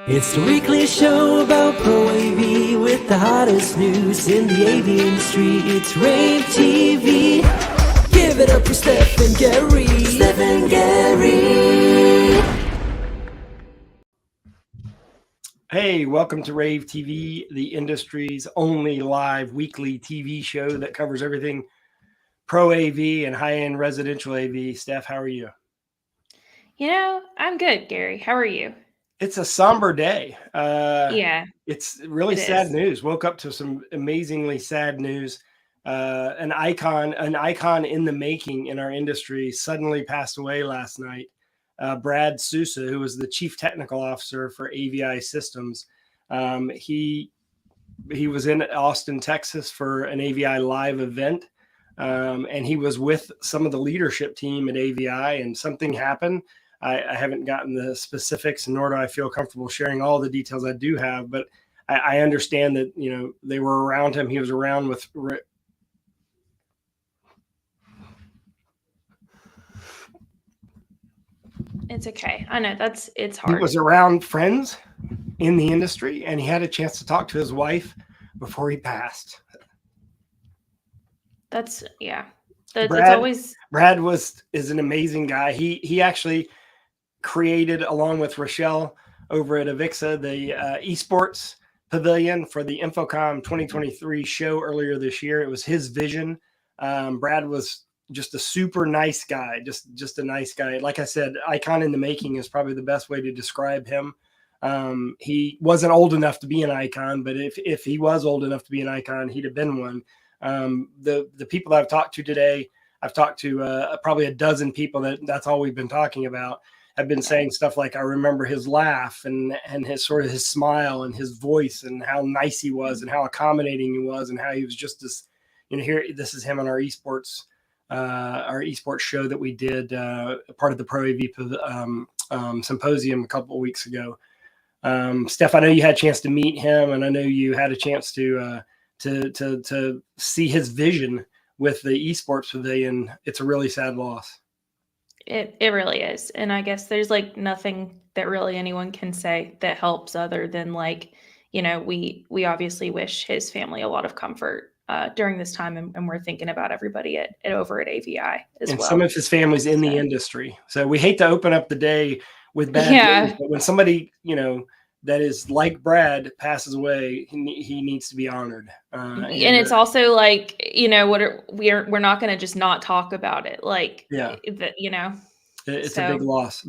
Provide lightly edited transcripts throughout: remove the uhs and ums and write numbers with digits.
It's the weekly show about Pro AV with the hottest news in the AV industry. It's rAVe TV. Give it up for Steph and Gary. Steph and Gary. Hey, welcome to rAVe TV, the industry's only live weekly TV show that covers everything Pro AV and high-end residential AV. Steph, how are you? You know, I'm good, Gary. How are you? It's a somber day. Yeah. It's really sad news. Woke up to some amazingly sad news. An icon in the making in our industry suddenly passed away last night. Brad Sousa, who was the chief technical officer for AVI Systems. He was in Austin, Texas for an AVI live event. And he was with some of the leadership team at AVI, and something happened. I haven't gotten the specifics, nor do I feel comfortable sharing all the details I do have, but I understand that, you know, they were around him. He was around with It's okay. I know it's hard. He was around friends in the industry, and he had a chance to talk to his wife before he passed. Brad is an amazing guy. He actually created, along with Rochelle over at Avixa, the esports pavilion for the Infocom 2023 show earlier this year. It was his vision. Brad was just a super nice guy, just a nice guy. Like I said, icon in the making is probably the best way to describe him. He wasn't old enough to be an icon, but if he was old enough to be an icon, he'd have been one. The people that I've talked to today, I've talked to probably a dozen people that's all we've been talking about. Have been saying stuff like, I remember his laugh and his sort of his smile and his voice and how nice he was and how accommodating he was and how he was just this, you know, here, this is him on our esports show that we did, part of the Pro AV symposium a couple of weeks ago. Steph, I know you had a chance to meet him, and I know you had a chance to see his vision with the esports pavilion. It's a really sad loss. It really is. And I guess there's like nothing that really anyone can say that helps other than, like, you know, we obviously wish his family a lot of comfort during this time. And we're thinking about everybody over at AVI as well. And some of his family's in the industry. So we hate to open up the day with bad news, but when somebody, you know, that is like Brad passes away, he needs to be honored. And it's also like, you know, we're not going to just not talk about it. Like, you know, it's a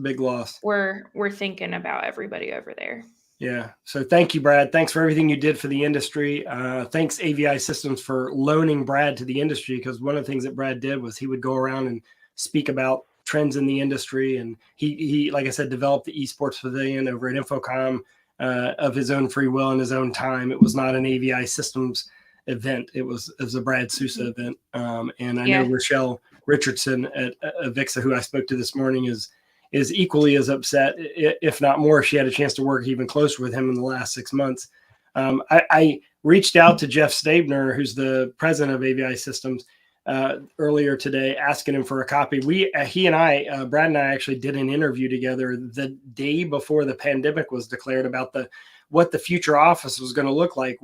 big loss. We're thinking about everybody over there. Yeah. So thank you, Brad. Thanks for everything you did for the industry. Thanks AVI Systems for loaning Brad to the industry, because one of the things that Brad did was he would go around and speak about trends in the industry. And he like I said, developed the esports pavilion over at Infocom of his own free will and his own time. It was not an AVI Systems event. It was a Brad Sousa event. And I know Rochelle Richardson at Avixa, who I spoke to this morning, is equally as upset, if not more. She had a chance to work even closer with him in the last 6 months. I reached out to Jeff Stabner, who's the president of AVI Systems, earlier today, asking him for a copy. Brad and I actually did an interview together the day before the pandemic was declared about what the future office was going to look like.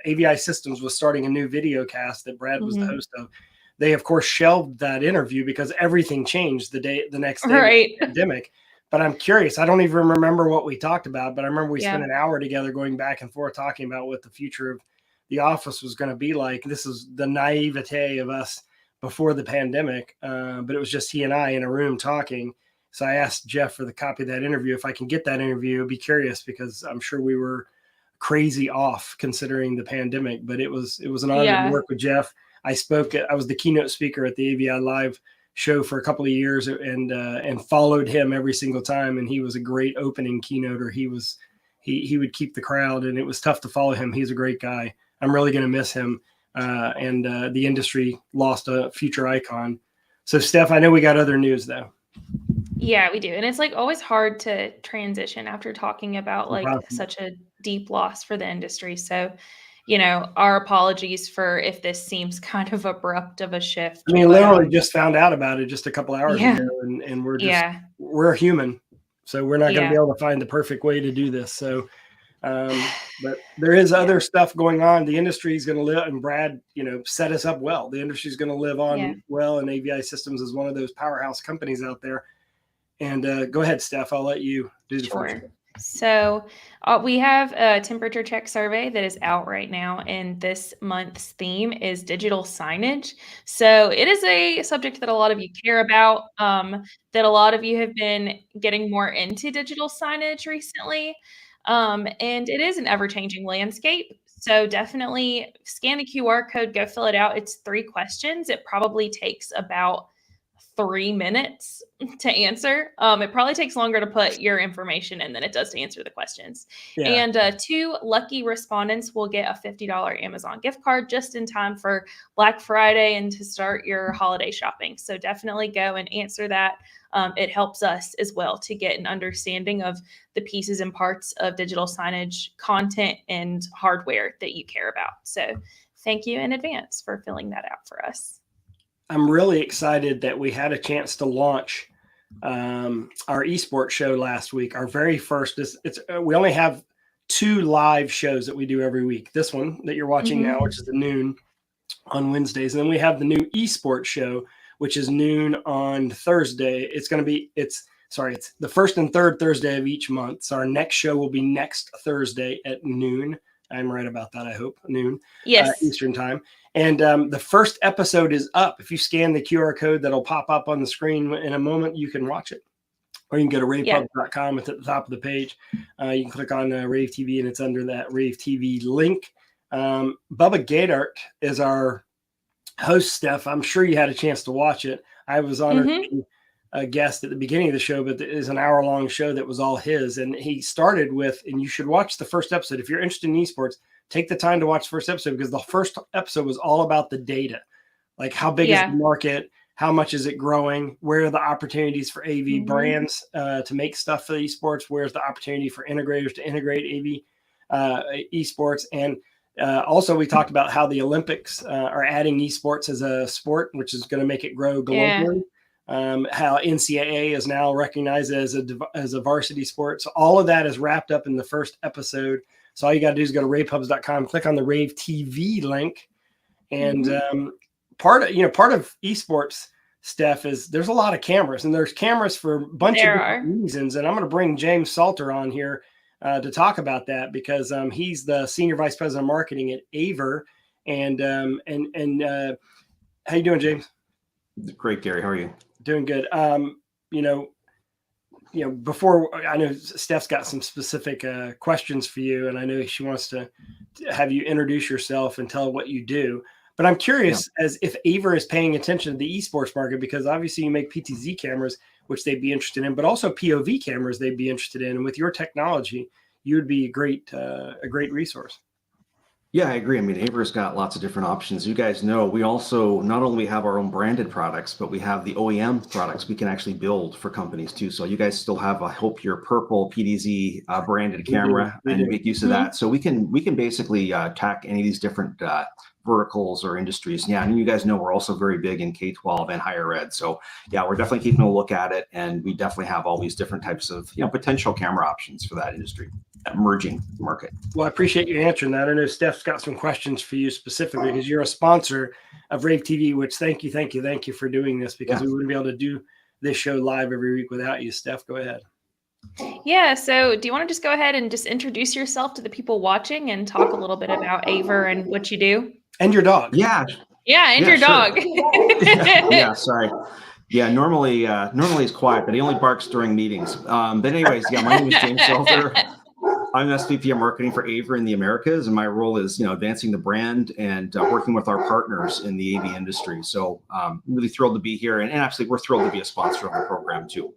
AVI Systems was starting a new video cast that Brad was the host of. They, of course, shelved that interview because everything changed the next day of the pandemic. But I'm curious. I don't even remember what we talked about, but I remember we spent an hour together going back and forth talking about what the future of the office was going to be like. This is the naivete of us before the pandemic, but it was just he and I in a room talking. So I asked Jeff for the copy of that interview. If I can get that interview, I'd be curious, because I'm sure we were crazy off considering the pandemic. But it was an honor to work with Jeff. I was the keynote speaker at the AVI Live show for a couple of years, and followed him every single time. And he was a great opening keynoter. He would keep the crowd, and it was tough to follow him. He's a great guy. I'm really going to miss him. And the industry lost a future icon. So Steph, I know we got other news though. Yeah, we do. And it's like always hard to transition after talking about like such a deep loss for the industry. So, you know, our apologies for if this seems kind of abrupt of a shift. I mean, literally just found out about it just a couple hours ago, and we're human. So we're not going to be able to find the perfect way to do this. So, but there is other stuff going on. The industry is going to live, and Brad, set us up well. The industry is going to live on well, and AVI Systems is one of those powerhouse companies out there. And go ahead, Steph. I'll let you do the first one. So we have a temperature check survey that is out right now, and this month's theme is digital signage. So it is a subject that a lot of you care about, that a lot of you have been getting more into digital signage recently. And it is an ever-changing landscape. So definitely scan the QR code, go fill it out. It's 3 questions. It probably takes about 3 minutes to answer. It probably takes longer to put your information in than it does to answer the questions. And 2 lucky respondents will get a $50 Amazon gift card just in time for Black Friday and to start your holiday shopping. So definitely go and answer that. It helps us as well to get an understanding of the pieces and parts of digital signage content and hardware that you care about. So thank you in advance for filling that out for us. I'm really excited that we had a chance to launch our esports show last week. Our very first, we only have 2 live shows that we do every week. This one that you're watching now, which is at noon on Wednesdays. And then we have the new esports show, which is noon on Thursday. It's the first and third Thursday of each month. So our next show will be next Thursday at noon. I'm right about that, I hope, noon Eastern time. And the first episode is up. If you scan the QR code that'll pop up on the screen in a moment, you can watch it. Or you can go to ravepub.com. It's at the top of the page. You can click on rAVe TV, and it's under that rAVe TV link. Bubba Gadart is our host, Steph. I'm sure you had a chance to watch it. I was honored to be a guest at the beginning of the show, but it is an hour-long show that was all his. And he started with, and you should watch the first episode. If you're interested in esports, take the time to watch the first episode, because the first episode was all about the data. Like, how big is the market? How much is it growing? Where are the opportunities for AV brands to make stuff for esports? Where's the opportunity for integrators to integrate AV esports? And also, we talked about how the Olympics are adding esports as a sport, which is going to make it grow globally. How NCAA is now recognized as a varsity sport. So all of that is wrapped up in the first episode. So all you got to do is go to ravepubs.com, click on the rAVe TV link. And part of esports, Steph, is there's a lot of cameras, and there's cameras for a bunch of different reasons. And I'm going to bring James Salter on here to talk about that, because he's the Senior Vice President of Marketing at rAVe. And how you doing, James? Great, Gary. How are you? Doing good. Before, I know Steph's got some specific questions for you, and I know she wants to have you introduce yourself and tell what you do. But I'm curious as if rAVe is paying attention to the esports market, because obviously you make PTZ cameras, which they'd be interested in, but also POV cameras they'd be interested in. And with your technology, you would be a great resource. Yeah, I agree. I mean, rAVe's got lots of different options. You guys know, we also not only have our own branded products, but we have the OEM products we can actually build for companies too. So you guys still have, I hope, your purple PTZ branded camera and make use of that. So we can basically attack any of these different verticals or industries. Yeah, and you guys know we're also very big in K-12 and higher ed. So yeah, we're definitely keeping a look at it, and we definitely have all these different types of potential camera options for that industry, that emerging market. Well, I appreciate you answering that. I know Steph's got some questions for you specifically, because you're a sponsor of rAVe TV, which thank you for doing this, because we wouldn't be able to do this show live every week without you. Steph, go ahead. Yeah, so do you want to just go ahead and just introduce yourself to the people watching and talk a little bit about rAVe and what you do? And your dog. Yeah, and your dog. Yeah, sorry. Yeah, normally he's quiet, but he only barks during meetings. But anyways, my name is James Salter. I'm SVP of Marketing for rAVe in the Americas, and my role is, advancing the brand and working with our partners in the AV industry. So I'm really thrilled to be here, and actually we're thrilled to be a sponsor of the program too.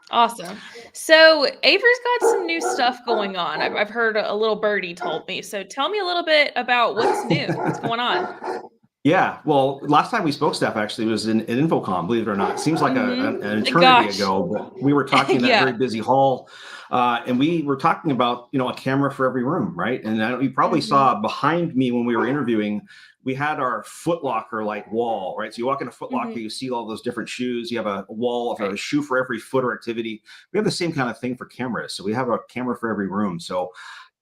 Awesome. So rAVe's got some new stuff going on. I've heard a little birdie told me. So tell me a little bit about what's new, what's going on. Yeah, well, last time we spoke, Steph, actually was in InfoComm, believe it or not. It seems like an eternity ago, but we were talking in that very busy hall. And we were talking about, a camera for every room, right? And you probably saw behind me when we were interviewing, we had our Foot Locker like wall, right? So you walk in a Foot Locker, you see all those different shoes. You have a wall of a shoe for every foot or activity. We have the same kind of thing for cameras. So we have a camera for every room. So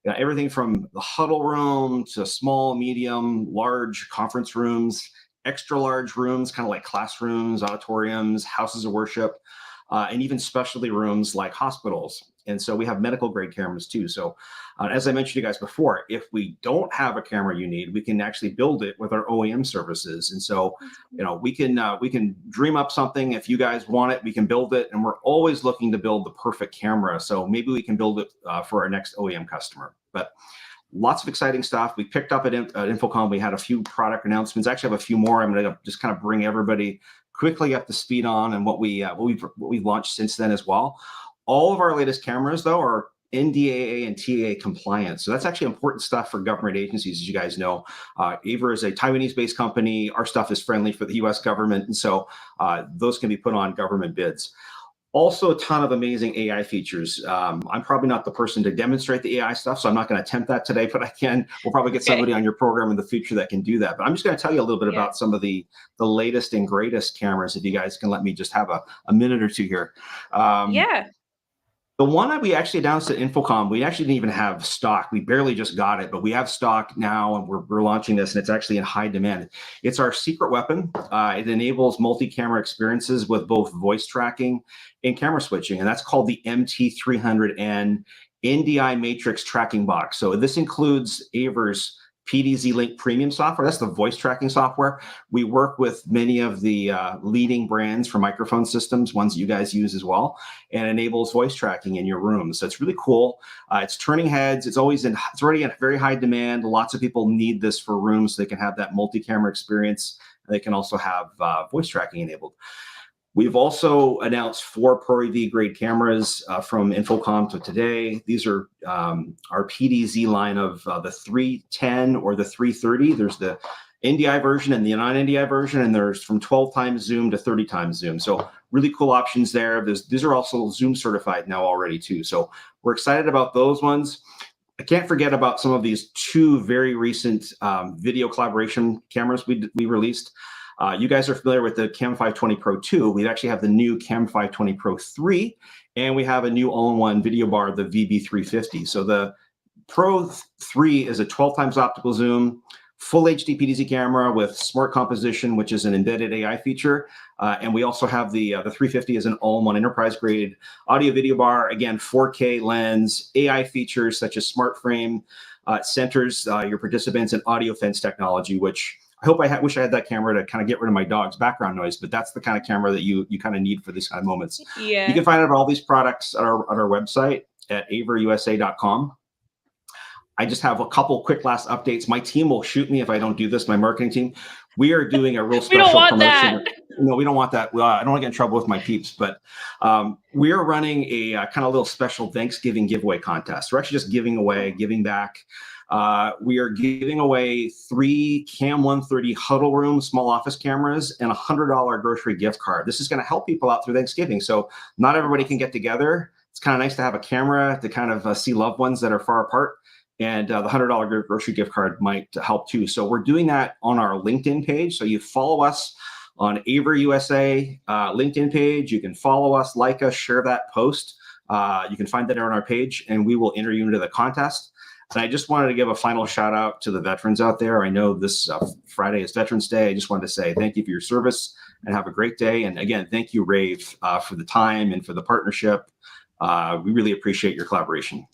everything from the huddle room to small, medium, large conference rooms, extra large rooms, kind of like classrooms, auditoriums, houses of worship, and even specialty rooms like hospitals. And so we have medical grade cameras too. So as I mentioned to you guys before, if we don't have a camera you need, we can actually build it with our OEM services. And so, we can dream up something. If you guys want it, we can build it. And we're always looking to build the perfect camera. So maybe we can build it for our next OEM customer. But lots of exciting stuff. We picked up at InfoComm. We had a few product announcements. Actually, I have a few more. I'm going to just kind of bring everybody quickly up to speed on and what we've launched since then as well. All of our latest cameras, though, are NDAA and TAA compliant. So that's actually important stuff for government agencies, as you guys know. rAVe is a Taiwanese-based company. Our stuff is friendly for the U.S. government, and so those can be put on government bids. Also, a ton of amazing AI features. I'm probably not the person to demonstrate the AI stuff, so I'm not going to attempt that today, but we'll probably get somebody on your program in the future that can do that. But I'm just going to tell you a little bit about some of the latest and greatest cameras, if you guys can let me just have a minute or two here. The one that we actually announced at InfoComm, we actually didn't even have stock. We barely just got it, but we have stock now, and we're launching this, and it's actually in high demand. It's our secret weapon. It enables multi-camera experiences with both voice tracking and camera switching, and that's called the MT300N NDI Matrix Tracking Box. So this includes rAVe's PDZ Link Premium software. That's the voice tracking software. We work with many of the leading brands for microphone systems, ones that you guys use as well, and enables voice tracking in your room. So it's really cool. It's turning heads. It's already in very high demand. Lots of people need this for rooms so they can have that multi-camera experience. They can also have voice tracking enabled. We've also announced 4 rAVe grade cameras from InfoComm to today. These are our PDZ line of the 310 or the 330. There's the NDI version and the non-NDI version, and there's from 12 times zoom to 30 times zoom. So really cool options there. These are also Zoom certified now already too. So we're excited about those ones. I can't forget about some of these 2 very recent video collaboration cameras we released. You guys are familiar with the Cam 520 Pro 2. We actually have the new Cam 520 Pro 3, and we have a new all-in-one video bar, the VB350. So the Pro 3 is a 12 times optical zoom, full HD PDZ camera with smart composition, which is an embedded AI feature. And we also have the 350 is an all-in-one enterprise-grade audio video bar. Again, 4K lens, AI features such as smart frame, centers your participants, and audio fence technology, which I hope wish I had that camera to kind of get rid of my dog's background noise, but that's the kind of camera that you kind of need for these kind of moments. Yeah. You can find out about all these products on our website at averusa.com. I just have a couple quick last updates. My team will shoot me if I don't do this, my marketing team. We are doing a real special promotion. That. No, we don't want that. I don't want to get in trouble with my peeps, but we are running a kind of little special Thanksgiving giveaway contest. We're actually just giving back. We are giving away 3 Cam 130 huddle room small office cameras and a $100 grocery gift card. This is going to help people out through Thanksgiving. So not everybody can get together. It's kind of nice to have a camera to kind of see loved ones that are far apart. And the $100 grocery gift card might help too. So we're doing that on our LinkedIn page. So you follow us on rAVe USA LinkedIn page. You can follow us, like us, share that post. You can find that on our page, and we will enter you into the contest. And I just wanted to give a final shout out to the veterans out there. I know this Friday is Veterans Day. I just wanted to say thank you for your service and have a great day. And again, thank you, rAVe, for the time and for the partnership. We really appreciate your collaboration.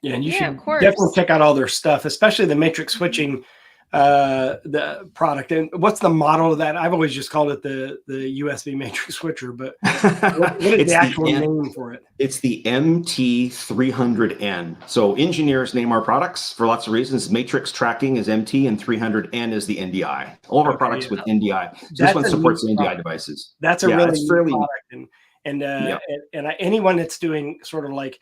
Yeah, and you should definitely check out all their stuff, especially the matrix switching the product. And what's the model of that? I've always just called it the USB matrix switcher, but what is the actual name for it? It's the MT300N. So engineers name our products for lots of reasons. Matrix tracking is MT and 300N is the NDI. All of our products with NDI. So this one supports the NDI devices. That's a really neat product. And anyone that's doing sort of like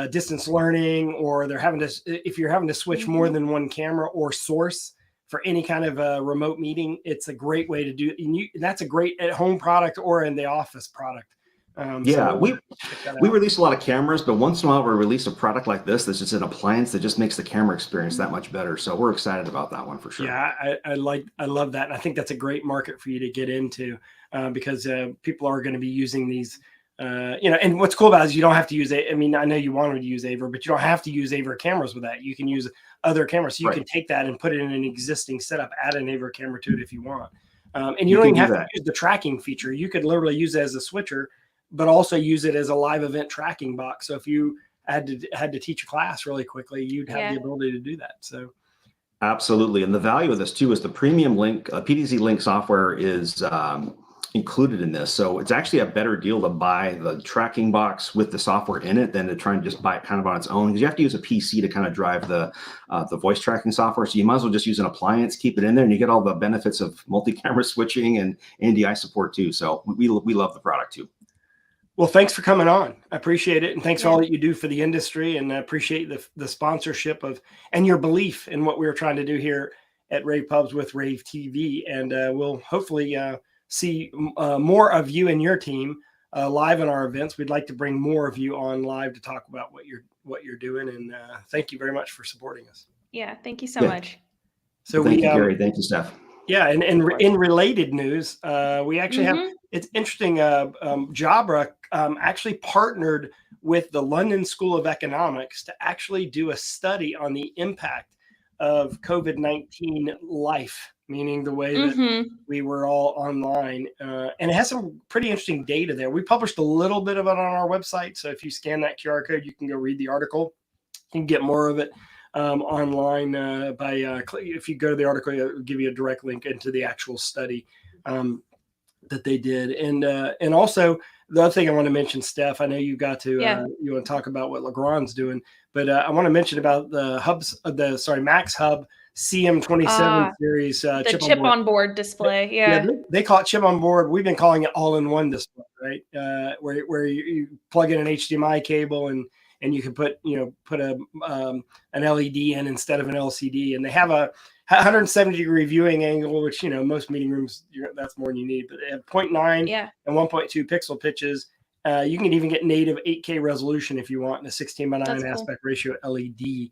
distance learning, or if you're having to switch more than one camera or source for any kind of a remote meeting, it's a great way to do it. And that's a great at-home product or in the office product Yeah, So check that we out. release a lot of cameras, but once in a while we release a product like this that's just an appliance that just makes the camera experience that much better. So we're excited about that one for sure. Yeah, I love that. And I think that's a great market for you to get into because people are going to be using these. And what's cool about it is you don't have to use it. I mean, I know you wanted to use Aver, but you don't have to use Aver cameras with that. You can use other cameras. So you Right. can take that and put it in an existing setup, add an Aver camera to it if you want. And You you don't can even do have that. to use the tracking feature. You could literally use it as a switcher, but also use it as a live event tracking box. So if you had to teach a class really quickly, you'd have the ability to do that. So Absolutely. And the value of this too is the premium link, PDZ link software is included in this. So it's actually a better deal to buy the tracking box with the software in it than to try and just buy it kind of on its own, because you have to use a PC to kind of drive the voice tracking software. So you might as well just use an appliance, keep it in there, and you get all the benefits of multi-camera switching and NDI support too. So we love the product too. well, thanks for coming on. I appreciate it. And thanks for all that you do for the industry. And I appreciate the sponsorship and your belief in what we were trying to do here at rAVe Pubs with rAVe TV. And we'll hopefully see more of you and your team live in our events. We'd like to bring more of you on live to talk about what you're doing. And thank you very much for supporting us. Yeah, thank you so much. So thank you, Gary. Thank you, Steph. Yeah, and in related news, we actually have, it's interesting, Jabra actually partnered with the London School of Economics to actually do a study on the impact of COVID-19 life, meaning the way that we were all online. And it has some pretty interesting data there. We published a little bit of it on our website. So if you scan that QR code, you can go read the article. You can get more of it online if you go to the article, it'll give you a direct link into the actual study that they did. And also the other thing I want to mention, Steph, I know you got to you want to talk about what Legrand's doing, but I want to mention about the Max Hub CM27 series the chip on board display. Yeah, they call it chip on board. We've been calling it all-in-one display, right? Where you plug in an HDMI cable and you can put an LED in instead of an LCD, and they have a 170-degree viewing angle, which most meeting rooms that's more than you need. But they have 0.9 and 1.2 pixel pitches. You can even get native 8K resolution if you want, in a 16:9 aspect ratio LED.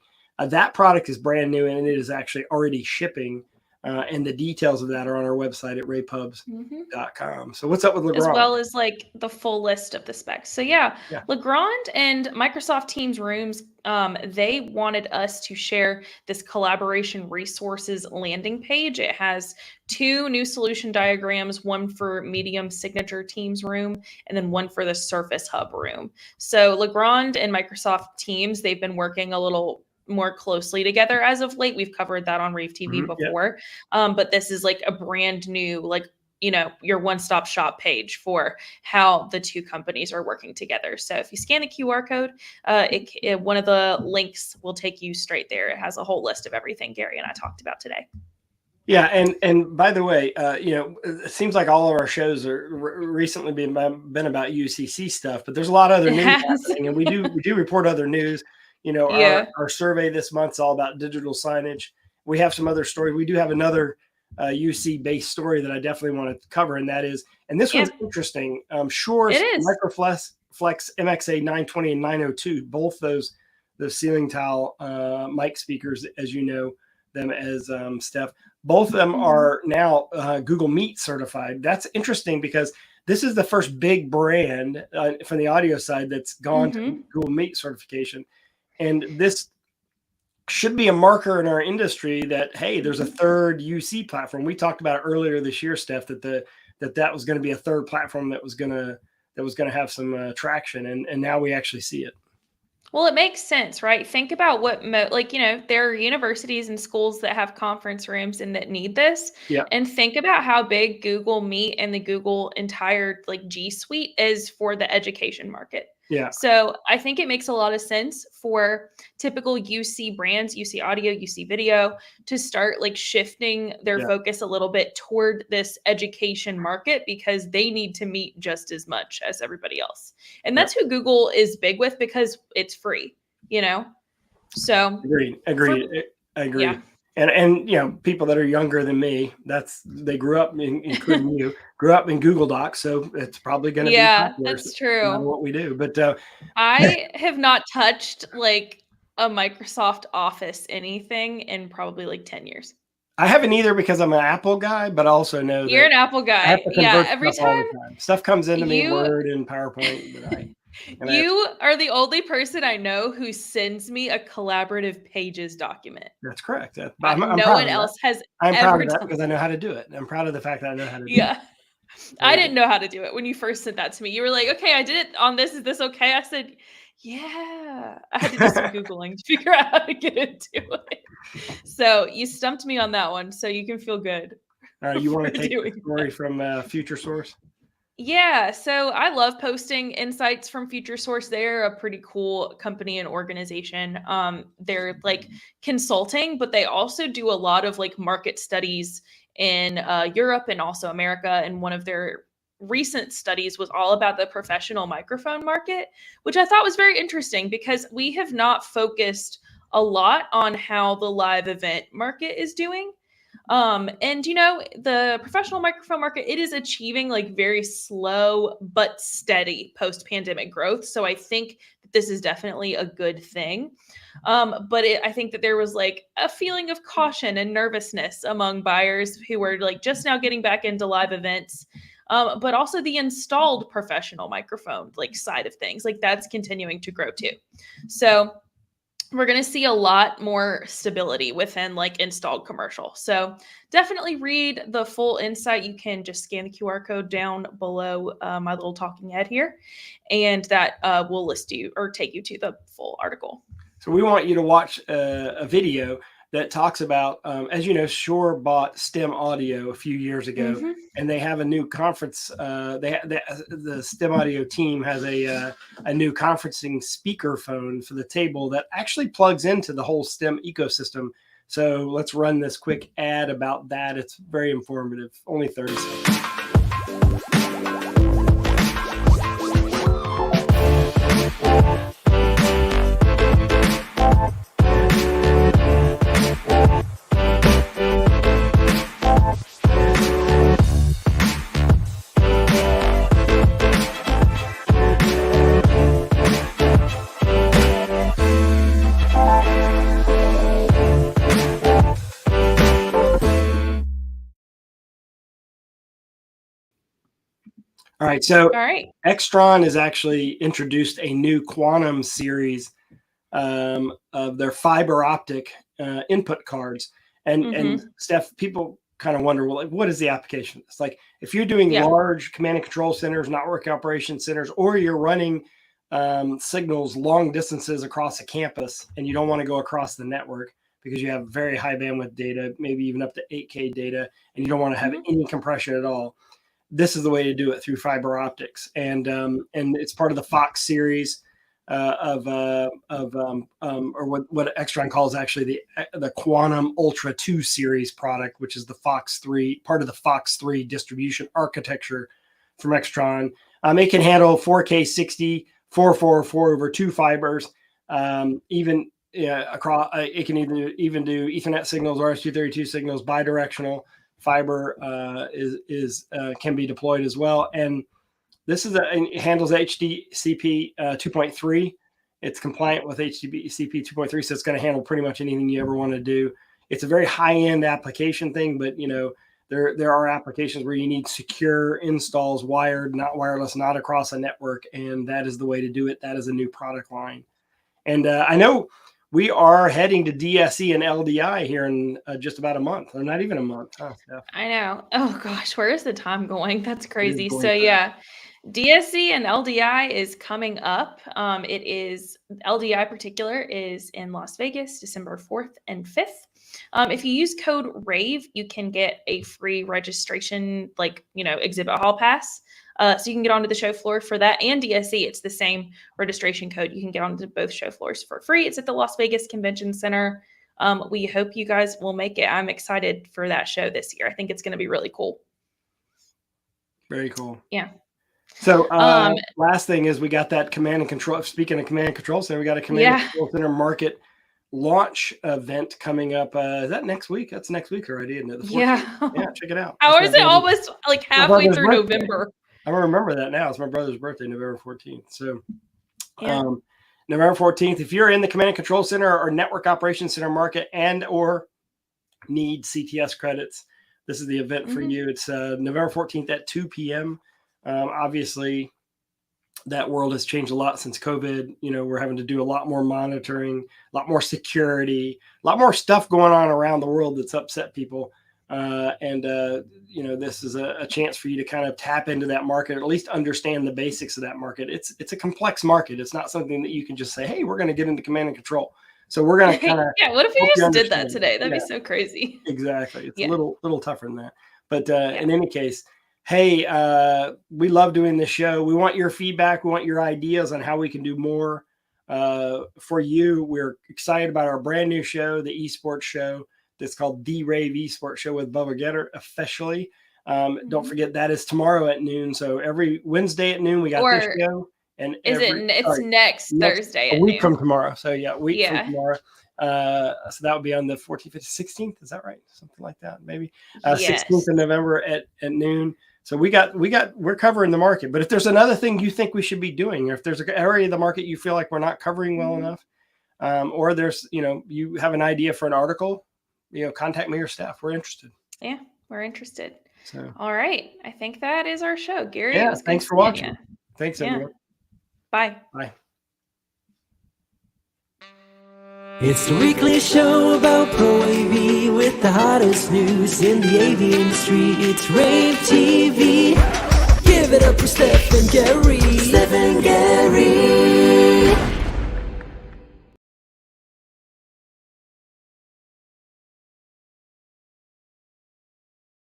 That product is brand new and it is actually already shipping. And the details of that are on our website at ravepubs.com. So what's up with Legrand? As well as like the full list of the specs. So Legrand and Microsoft Teams Rooms, they wanted us to share this collaboration resources landing page. It has 2 new solution diagrams, one for medium signature Teams room, and then one for the Surface Hub room. So Legrand and Microsoft Teams, they've been working a little more closely together as of late. We've covered that on rAVe TV before. But this is like a brand new, your one-stop shop page for how the 2 companies are working together. So if you scan a QR code, one of the links will take you straight there. It has a whole list of everything Gary and I talked about today. Yeah, and by the way, it seems like all of our shows are recently been about UCC stuff, but there's a lot of other news happening, and we do report other news. Our survey this month's all about digital signage. We have some other stories. We do have another UC-based story that I definitely want to cover, and that is, and this one's interesting. Shure's Microflex MXA 920 and 902, both those ceiling tile mic speakers, as you know them as Steph. Both of them are now Google Meet certified. That's interesting because this is the first big brand from the audio side that's gone to Google Meet certification. And this should be a marker in our industry that, hey, there's a third UC platform. We talked about it earlier this year, Steph, that was going to be a third platform that was going to have some traction. And now we actually see it. Well, it makes sense, right? Think about what, there are universities and schools that have conference rooms and that need this. Yeah. And think about how big Google Meet and the Google entire G Suite is for the education market. Yeah. So I think it makes a lot of sense for typical UC brands, UC audio, UC video, to start shifting their focus a little bit toward this education market, because they need to meet just as much as everybody else. And that's who Google is big with, because it's free, So agreed. I agree. Yeah. And people that are younger than me, they grew up, including you, grew up in Google Docs, so it's probably going to be Yeah, popular that's no matter true. what we do. But I have not touched like a Microsoft Office anything in probably like 10 years. I haven't either because I'm an Apple guy, but I also know You're that an Apple I have guy. to Yeah, convert every stuff all time the time. Stuff comes into me, you Word and PowerPoint, and I have you are the only person I know who sends me a collaborative pages document. that's correct. I'm No proud one of that. else has I'm proud ever of that done because I know how to do it. I'm proud of the fact that I know how to do it. Yeah. I And didn't know how to do it when you first sent that to me. You were like, "Okay, I did it on this. Is this okay?" I said, "Yeah." I had to do some Googling to figure out how to get into it. So you stumped me on that one. So you can feel good you want for to take the doing story that. from Future Source? Yeah, so I love posting insights from Future Source. They're a pretty cool company and organization. They're like consulting, but they also do a lot of like market studies in Europe and also America. And one of their recent studies was all about the professional microphone market, which I thought was very interesting because we have not focused a lot on how the live event market is doing. And the professional microphone market, it is achieving like very slow but steady post-pandemic growth. So I think that this is definitely a good thing. But I think that there was like a feeling of caution and nervousness among buyers who were like just now getting back into live events. But also the installed professional microphone like side of things, like that's continuing to grow too. So we're going to see a lot more stability within like installed commercial. So definitely read the full insight. You can just scan the QR code down below my little talking head here, and that will list you or take you to the full article. So we want you to watch a video that talks about, as you know, Shure bought STEM Audio a few years ago, Mm-hmm. and they have a new conference. The STEM Audio team has a new conferencing speakerphone for the table that actually plugs into the whole STEM ecosystem. So let's run this quick ad about that. It's very informative. Only 30 seconds. All right, so All right. Extron has actually introduced a new quantum series of their fiber optic input cards. And Steph, people kind of wonder, well, like, what is the application? It's like if you're doing large command and control centers, network operation centers, or you're running signals long distances across a campus and you don't want to go across the network because you have very high bandwidth data, maybe even up to 8K data, and you don't want to have any compression at all. This is the way to do it through fiber optics, and it's part of the Fox series or what Extron calls actually the Quantum Ultra 2 series product, which is the Fox 3 part of the Fox 3 distribution architecture from Extron. It can handle 4K 60, 444 over 2 fibers, even across. It can even do Ethernet signals, RS-232 signals, bidirectional. Fiber can be deployed as well, and this it handles HDCP 2.3. It's compliant with HDCP 2.3, so it's going to handle pretty much anything you ever want to do. It's a very high-end application thing, but there are applications where you need secure installs, wired, not wireless, not across a network, and that is the way to do it. That is a new product line, and I know we are heading to DSE and LDI here in just about a month, or not even a month. Huh, I know. Oh gosh, where is the time going? That's crazy. going So fast. yeah, DSE and LDI is coming up. It is LDI particular is in Las Vegas, December 4th and 5th. If you use code rAVe, you can get a free registration, exhibit hall pass. So you can get onto the show floor for that and DSE. It's the same registration code. You can get onto both show floors for free. It's at the Las Vegas Convention Center. We hope you guys will make it. I'm excited for that show this year. I think it's going to be really cool. Very cool. Yeah. So last thing is we got that command and control. Speaking of command and control center, we got a command and control center market launch event coming up. Is that next week? That's next week already, isn't it? The 14th? Yeah. Yeah, check it out. How That's is my it brother's- almost like halfway brother's through birthday. November? I remember that now. It's my brother's birthday, November 14th. So Yeah. November 14th, if you're in the Command and Control Center or Network Operations Center market and or need CTS credits, this is the event for you. It's November 14th at 2 p.m. Obviously, that world has changed a lot since COVID. You know, we're having to do a lot more monitoring, a lot more security, a lot more stuff going on around the world that's upset people. You know, this is a chance for you to kind of tap into that market, or at least understand the basics of that market. It's a complex market. It's not something that you can just say, hey, we're going to get into command and control. So we're going to kind of What if we help you just did that understand. today? That'd Yeah. be so crazy. Exactly. It's Yeah. a little tougher than that. But in any case, hey, we love doing this show. We want your feedback. We want your ideas on how we can do more for you. We're excited about our brand new show, the esports show. That's called the rAVe Esports Show with Bubba Getter officially. Don't forget that is tomorrow at noon. So every Wednesday at noon we got this show. And it's next Thursday a at week noon. from tomorrow. So yeah, a week from tomorrow. So that would be on the 14th, 16th. Is that right? Something like that, maybe. 16th of November at noon. So we're covering the market. But if there's another thing you think we should be doing, or if there's an area of the market you feel like we're not covering well enough, or there's, you have an idea for an article, contact me or staff. We're interested. Yeah, we're interested. So, all right. I think that is our show. Gary, yeah, it was thanks for watching. You. Thanks, everyone. Bye. Bye. It's the weekly show about Pro AV with the hottest news in the AV industry. It's rAVe TV. Give it up for Steph and Gary.